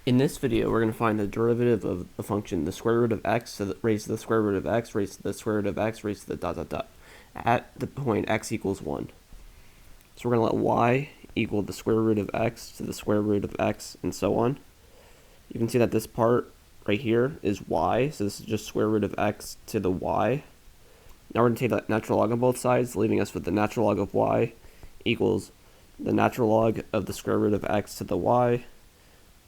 In this video, we're going to find the derivative of a function, the square root of x raised to the square root of x raised to the square root of x raised to the dot dot dot at the point x equals 1. So we're going to let y equal the square root of x to the square root of x and so on. You can see that this part right here is y, so this is just square root of x to the y. Now we're going to take that natural log on both sides, leaving us with the natural log of y equals the natural log of the square root of x to the y.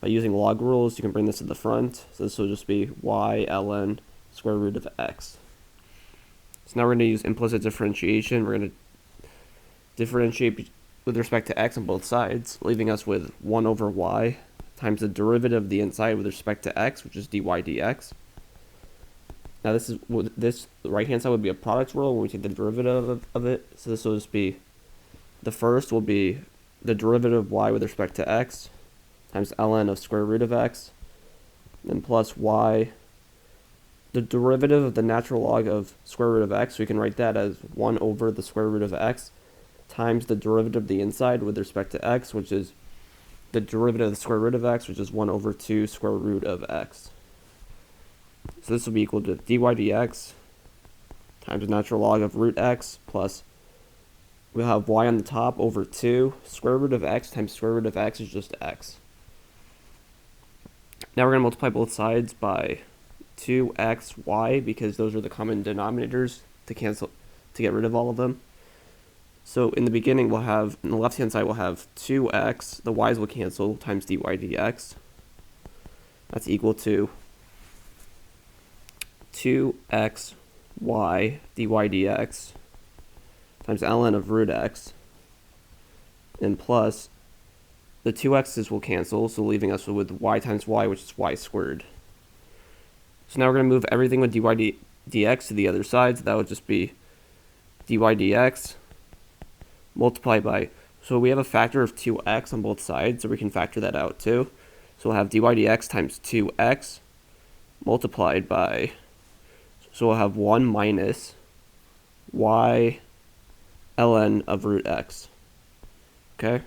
By using log rules, you can bring this to the front. So this will just be y ln square root of x. So now we're going to use implicit differentiation. We're going to differentiate with respect to x on both sides, leaving us with 1 over y times the derivative of the inside with respect to x, which is dy dx. Now this right-hand side would be a product rule when we take the derivative of it. So this will just be, the first will be the derivative of y with respect to x times ln of square root of x, then plus y, the derivative of the natural log of square root of x, we can write that as 1 over the square root of x, times the derivative of the inside with respect to x, which is the derivative of the square root of x, which is 1 over 2 square root of x. So this will be equal to dy dx times the natural log of root x plus, we'll have y on the top over 2 square root of x times square root of x is just x. Now we're going to multiply both sides by 2xy because those are the common denominators to get rid of all of them. So in the beginning we'll have, on the left hand side we'll have 2x, the y's will cancel, times dy dx. That's equal to 2xy dy dx times ln of root x, and plus the 2x's will cancel, so leaving us with y times y, which is y squared. So now we're going to move everything with dy dx to the other side, so that would just be dy dx multiplied by, so we have a factor of 2x on both sides, so we can factor that out too. So we'll have dy dx times 2x multiplied by, so we'll have 1 minus y ln of root x. Okay?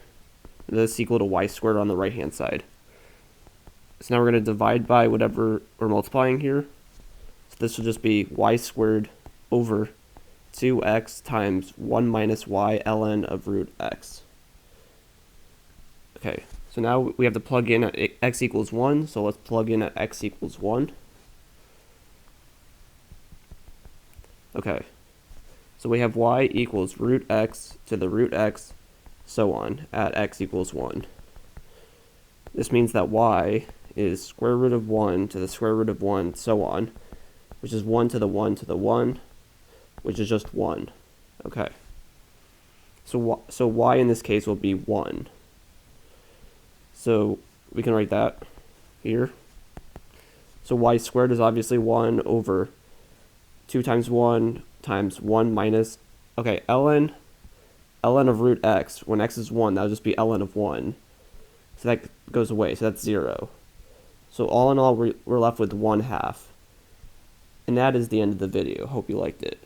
This is equal to y squared on the right hand side. So now we're going to divide by whatever we're multiplying here. So this will just be y squared over 2x times 1 minus y ln of root x. Okay, so now we have to plug in at x equals 1, so let's plug in at x equals 1. Okay, so we have y equals root x to the root x, so on, at x equals 1. This means that y is square root of 1 to the square root of 1, so on, which is 1 to the 1 to the 1, which is just 1. Okay. So y in this case will be 1. So we can write that here. So y squared is obviously 1 over 2 times 1 times 1 minus, okay, ln of root x, when x is 1, that would just be ln of 1. So that goes away, so that's 0. So all in all, we're left with 1/2. And that is the end of the video. Hope you liked it.